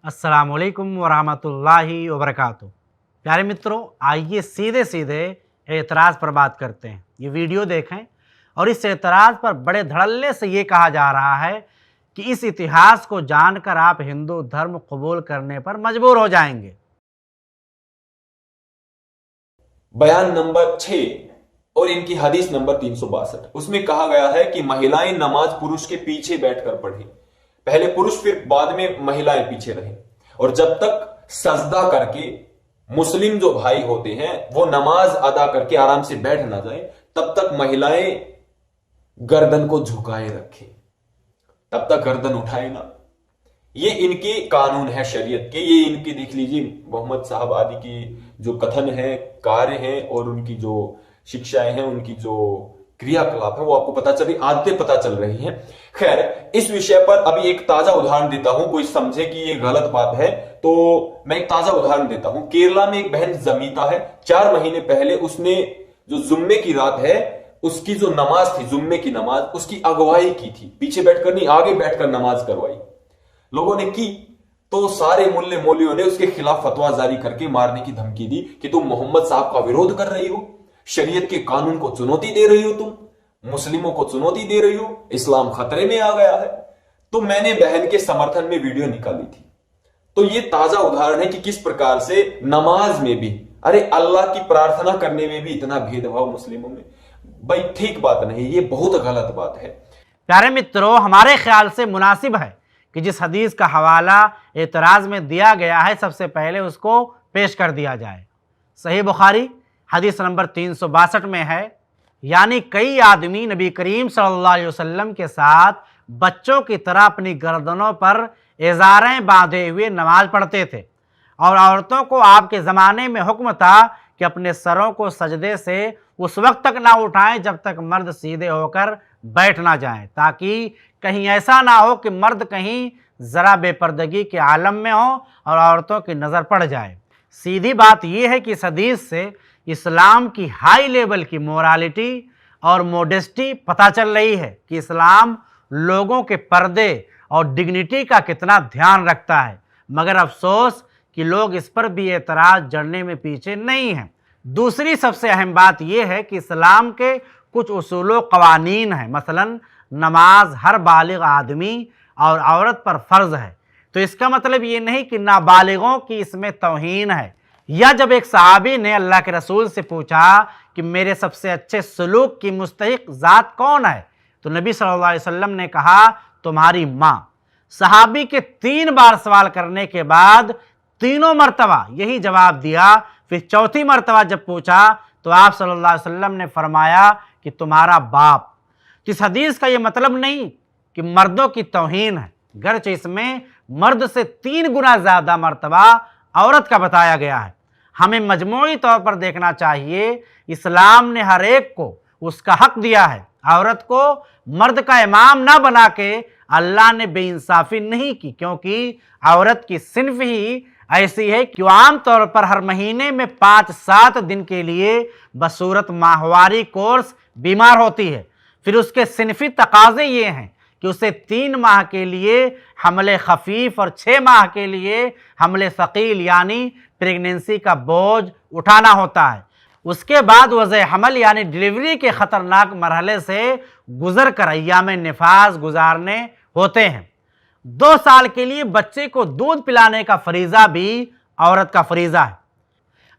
अस्सलामुअलैकुम वरहमतुल्लाहि वबरकातुहू। प्यारे मित्रों, आइए सीधे सीधे एतराज़ पर बात करते हैं। ये वीडियो देखें और इस एतराज़ पर बड़े धड़ल्ले से ये कहा जा रहा है कि इस इतिहास को जानकर आप हिंदू धर्म कबूल करने पर मजबूर हो जाएंगे। बयान नंबर 6 और इनकी हदीस नंबर 362, उसमें कहा गया है कि महिलाएं नमाज पुरुष के पीछे बैठकर पढ़ें। पहले पुरुष फिर बाद में महिलाएं पीछे रहें, और जब तक सजदा करके मुस्लिम जो भाई होते हैं वो नमाज अदा करके आराम से बैठ ना जाए, तब तक महिलाएं गर्दन को झुकाए रखें, तब तक गर्दन उठाए ना। ये इनके कानून है शरीयत के। ये इनके देख लीजिए मोहम्मद साहब आदि की जो कथन है, कार्य हैं और उनकी जो शिक्षाएं हैं, उनकी जो क्रियाकलाप है वो आपको पता चल रही, आदतें पता चल रही हैं। खैर, इस विषय पर अभी एक ताजा उदाहरण देता हूं। कोई समझे कि ये गलत बात है तो मैं एक ताजा उदाहरण देता हूं। केरला में एक बहन जमीता है, 4 महीने पहले उसने जो जुम्मे की रात है उसकी जो नमाज थी, जुम्मे की नमाज, उसकी अगुवाई की थी। पीछे बैठकर नहीं, आगे बैठकर नमाज करवाई। लोगों ने की तो सारे मुल्ले मौलवियों ने उसके खिलाफ फतवा जारी करके मारने की धमकी दी कि तुम मोहम्मद साहब का विरोध कर रही हो, शरीयत के कानून को चुनौती दे रही हो, तुम मुस्लिमों को चुनौती दे रही हो, इस्लाम खतरे में आ गया है। तो मैंने बहन के समर्थन में वीडियो निकाली थी। तो ये ताजा उदाहरण है कि किस प्रकार से नमाज में भी, अरे अल्लाह की प्रार्थना करने में भी इतना भेदभाव मुस्लिमों में। भाई ठीक बात नहीं, ये बहुत गलत बात है। प्यारे मित्रों, हमारे ख्याल से मुनासिब है कि जिस हदीस का हवाला एतराज़ में दिया गया है सबसे पहले उसको पेश कर दिया जाए। सही बुखारी हदीस नंबर 362 में है, यानी कई आदमी नबी करीम सल्लल्लाहु अलैहि वसल्लम के साथ बच्चों की तरह अपनी गर्दनों पर इज़ारें बांधे हुए नमाज पढ़ते थे, और औरतों को आपके ज़माने में हुक्म था कि अपने सरों को सजदे से उस वक्त तक ना उठाएं जब तक मर्द सीधे होकर बैठ ना जाएं, ताकि कहीं ऐसा ना हो कि मर्द कहीं ज़रा बेपर्दगी के आलम में हो और औरतों की नज़र पड़ जाए। सीधी बात यह है कि इस हदीस से इस्लाम की हाई लेवल की मोरालिटी और मोडेस्टी पता चल रही है कि इस्लाम लोगों के पर्दे और डिग्निटी का कितना ध्यान रखता है। मगर अफसोस कि लोग इस पर भी एतराज़ जड़ने में पीछे नहीं हैं। दूसरी सबसे अहम बात यह है कि इस्लाम के कुछ उसूल क़वानीन हैं। मसलन नमाज हर बालिग आदमी और औरत पर फ़र्ज़ है, तो इसका मतलब ये नहीं कि नाबालिगों की इसमें तौहीन है। या जब एक सहाबी ने अल्लाह के रसूल से पूछा कि मेरे सबसे अच्छे सलूक की मुस्तहिक ज़ात कौन है, तो नबी सल्लल्लाहु अलैहि वसल्लम ने कहा तुम्हारी माँ। सहाबी के 3 बार सवाल करने के बाद तीनों मरतबा यही जवाब दिया। फिर चौथी मरतबा जब पूछा तो आप सल्लल्लाहु अलैहि वसल्लम ने फरमाया कि तुम्हारा बाप। इस हदीस का ये मतलब नहीं कि मर्दों की तौहीन है, गरचे इसमें मर्द से 3 गुना ज़्यादा मरतबा औरत का बताया गया है। हमें मजमूई तौर पर देखना चाहिए, इस्लाम ने हर एक को उसका हक दिया है। औरत को मर्द का इमाम ना बना के अल्लाह ने बेइंसाफ़ी नहीं की, क्योंकि औरत की सिन्फ ही ऐसी है कि आम तौर पर हर महीने में 5-7 दिन के लिए बसूरत माहवारी कोर्स बीमार होती है। फिर उसके सिनफी तकाज़े ये हैं कि उसे 3 माह के लिए हमले खफीफ और 6 माह के लिए हमले सकील यानी प्रेगनेंसी का बोझ उठाना होता है। उसके बाद वज़े हमल यानी डिलीवरी के ख़तरनाक मरहले से गुज़र कर अय्याम निफास गुजारने होते हैं। 2 साल के लिए बच्चे को दूध पिलाने का फरीज़ा भी औरत का फरीज़ा है।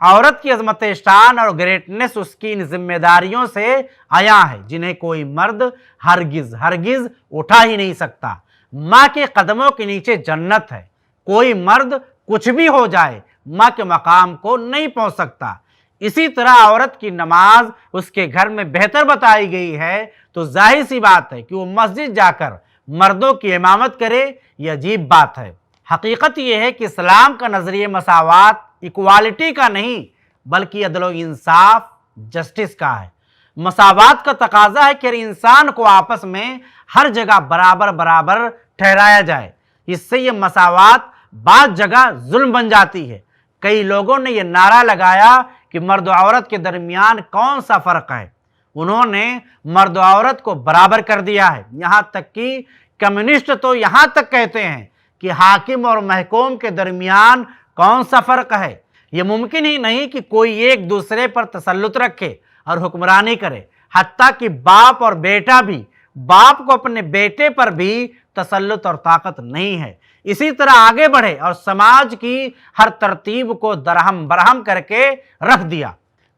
औरत की अज़मत शान और ग्रेटनेस उसकी इन जिम्मेदारियों से आया है जिन्हें कोई मर्द हरगिज़ उठा ही नहीं सकता। माँ के कदमों के नीचे जन्नत है। कोई मर्द कुछ भी हो जाए माँ के मकाम को नहीं पहुँच सकता। इसी तरह औरत की नमाज उसके घर में बेहतर बताई गई है, तो जाहिर सी बात है कि वो मस्जिद जाकर मर्दों की इमामत करे। ये अजीब बात है। हकीकत यह है कि इस्लाम का नज़रिया मसावात इक्वालिटी का नहीं बल्कि अदल व इंसाफ जस्टिस का है। मसावात का तकाजा है कि हर इंसान को आपस में हर जगह बराबर बराबर ठहराया जाए। इससे ये मसावात बाज़ जगह जुल्म बन जाती है। कई लोगों ने यह नारा लगाया कि मर्द और औरत के दरमियान कौन सा फ़र्क है। उन्होंने मर्द और औरत को बराबर कर दिया है। यहाँ तक कि कम्युनिस्ट तो यहाँ तक कहते हैं کہ حاکم اور محکوم کے درمیان کون سا فرق ہے۔ یہ ممکن ہی نہیں کہ کوئی ایک دوسرے پر تسلط رکھے اور حکمرانی کرے، حتیٰ کہ باپ اور بیٹا بھی، باپ کو اپنے بیٹے پر بھی تسلط اور طاقت نہیں ہے۔ اسی طرح آگے بڑھے اور سماج کی ہر ترتیب کو درہم برہم کر کے رکھ دیا،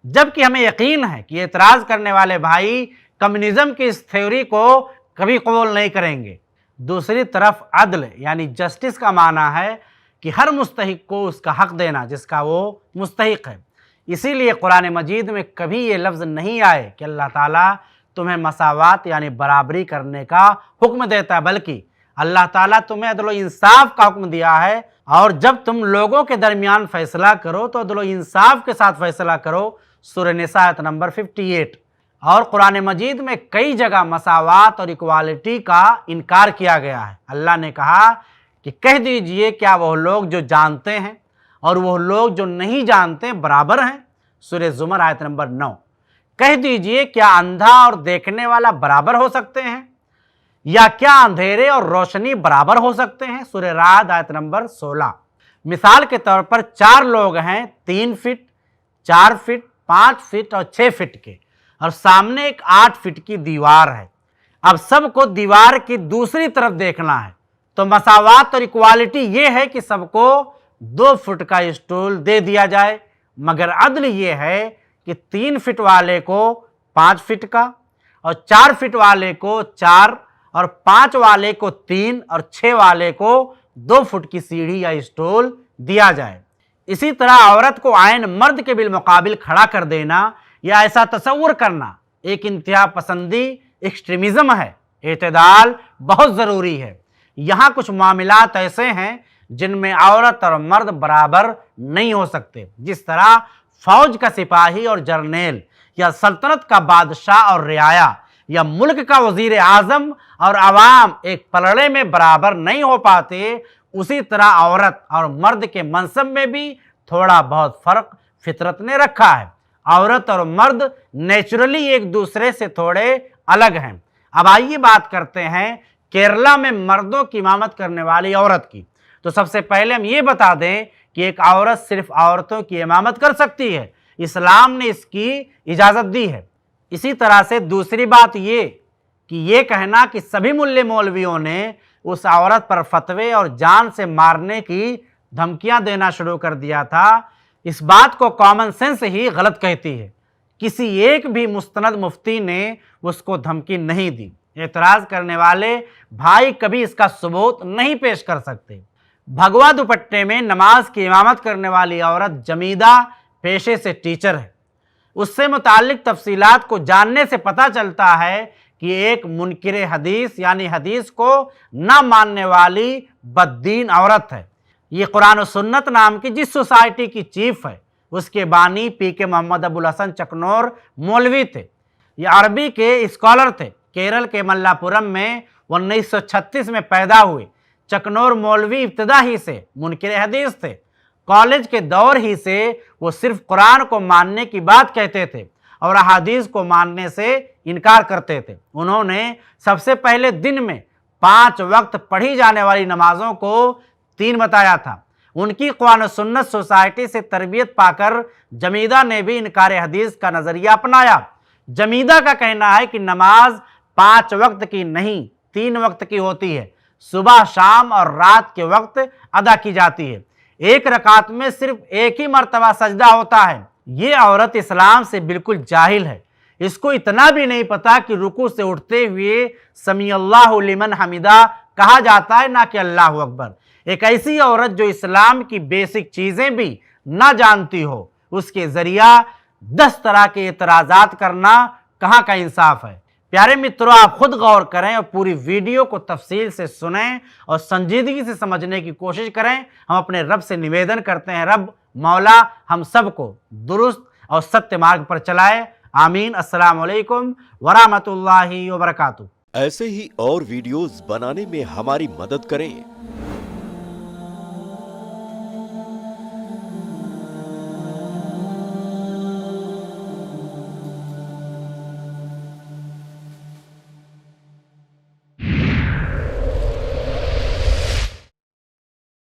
جبکہ ہمیں یقین ہے کہ اعتراض کرنے والے بھائی کمیونزم کی اس تھیوری کو کبھی قبول نہیں کریں گے۔ دوسری طرف عدل یعنی جسٹس کا معنی ہے کہ ہر مستحق کو اس کا حق دینا جس کا وہ مستحق ہے۔ اسی لیے قرآن مجید میں کبھی یہ لفظ نہیں آئے کہ اللہ تعالیٰ تمہیں مساوات یعنی برابری کرنے کا حکم دیتا ہے، بلکہ اللہ تعالیٰ تمہیں عدل و انصاف کا حکم دیا ہے، اور جب تم لوگوں کے درمیان فیصلہ کرو تو عدل و انصاف کے ساتھ فیصلہ کرو۔ سورہ نساء آیت نمبر 58۔ اور قرآن مجید میں کئی جگہ مساوات اور ایکوالٹی کا انکار کیا گیا ہے۔ اللہ نے کہا کہ کہہ دیجئے کیا وہ لوگ جو جانتے ہیں اور وہ لوگ جو نہیں جانتے برابر ہیں۔ سورہ زمر آیت نمبر 9۔ کہہ دیجئے کیا اندھا اور دیکھنے والا برابر ہو سکتے ہیں، یا کیا اندھیرے اور روشنی برابر ہو سکتے ہیں۔ سورہ رعد آیت نمبر 16۔ مثال کے طور پر 4 لوگ ہیں 3 فٹ، 4 فٹ، 5 فٹ اور 6 فٹ کے، اور سامنے ایک 8 فٹ کی دیوار ہے۔ اب سب کو دیوار کی دوسری طرف دیکھنا ہے، تو مساوات اور ایکوالٹی یہ ہے کہ سب کو 2 فٹ کا اسٹول دے دیا جائے، مگر عدل یہ ہے کہ 3 فٹ والے کو 5 فٹ کا، اور 4 فٹ والے کو 4، اور 5 والے کو 3، اور 6 والے کو 2 فٹ کی سیڑھی یا اسٹول دیا جائے۔ اسی طرح عورت کو عین مرد کے بالمقابل کھڑا کر دینا یا ایسا تصور کرنا ایک انتہا پسندی ایکسٹریمزم ہے۔ اعتدال بہت ضروری ہے۔ یہاں کچھ معاملات ایسے ہیں جن میں عورت اور مرد برابر نہیں ہو سکتے، جس طرح فوج کا سپاہی اور جرنیل، یا سلطنت کا بادشاہ اور رعایا، یا ملک کا وزیر اعظم اور عوام ایک پلڑے میں برابر نہیں ہو پاتے، اسی طرح عورت اور مرد کے منصب میں بھی تھوڑا بہت فرق فطرت نے رکھا ہے۔ عورت اور مرد نیچرلی ایک دوسرے سے تھوڑے الگ ہیں۔ اب آئیے بات کرتے ہیں کیرلا میں مردوں کی امامت کرنے والی عورت کی۔ تو سب سے پہلے ہم یہ بتا دیں کہ ایک عورت صرف عورتوں کی امامت کر سکتی ہے، اسلام نے اس کی اجازت دی ہے۔ اسی طرح سے دوسری بات یہ کہ یہ کہنا کہ سبھی ملے مولویوں نے اس عورت پر فتوے اور جان سے مارنے کی دھمکیاں دینا شروع کر دیا تھا، اس بات کو کامن سینس ہی غلط کہتی ہے۔ کسی ایک بھی مستند مفتی نے اس کو دھمکی نہیں دی۔ اعتراض کرنے والے بھائی کبھی اس کا ثبوت نہیں پیش کر سکتے۔ بھگوا دوپٹے میں نماز کی امامت کرنے والی عورت جمیدہ پیشے سے ٹیچر ہے۔ اس سے متعلق تفصیلات کو جاننے سے پتہ چلتا ہے کہ ایک منکر حدیث یعنی حدیث کو نہ ماننے والی بددین عورت ہے۔ یہ قرآن و سنت نام کی جس سوسائٹی کی چیف ہے، اس کے بانی پی کے محمد ابو الحسن چکنور مولوی تھے۔ یہ عربی کے اسکالر تھے۔ کیرل کے ملا پورم میں 1936 میں پیدا ہوئے۔ چکنور مولوی ابتدا ہی سے منکر حدیث تھے۔ کالج کے دور ہی سے وہ صرف قرآن کو ماننے کی بات کہتے تھے اور احادیث کو ماننے سے انکار کرتے تھے۔ انہوں نے سب سے پہلے دن میں 5 وقت پڑھی جانے والی نمازوں کو 3 بتایا تھا۔ ان کی قرآن و سنت سوسائٹی سے تربیت پا کر جمیدہ نے بھی انکار حدیث کا نظریہ اپنایا۔ جمیدہ کا کہنا ہے کہ نماز 5 وقت کی نہیں 3 وقت کی ہوتی ہے، صبح شام اور رات کے وقت ادا کی جاتی ہے۔ ایک رکعت میں صرف ایک ہی مرتبہ سجدہ ہوتا ہے۔ یہ عورت اسلام سے بالکل جاہل ہے۔ اس کو اتنا بھی نہیں پتا کہ رکوع سے اٹھتے ہوئے سمیع اللہ لمن حمیدہ کہا جاتا ہے، نہ کہ اللہ اکبر۔ ایک ایسی عورت جو اسلام کی بیسک چیزیں بھی نہ جانتی ہو، اس کے ذریعہ 10 طرح کے اعتراضات کرنا کہاں کا انصاف ہے۔ پیارے متروں، آپ خود غور کریں اور پوری ویڈیو کو تفصیل سے سنیں اور سنجیدگی سے سمجھنے کی کوشش کریں۔ ہم اپنے رب سے نویدن کرتے ہیں، رب مولا ہم سب کو درست اور ستیہ مارگ پر چلائے۔ آمین۔ السلام علیکم ورحمۃ اللہ وبرکاتہ۔ ایسے ہی اور ویڈیوز بنانے میں ہماری مدد کریں۔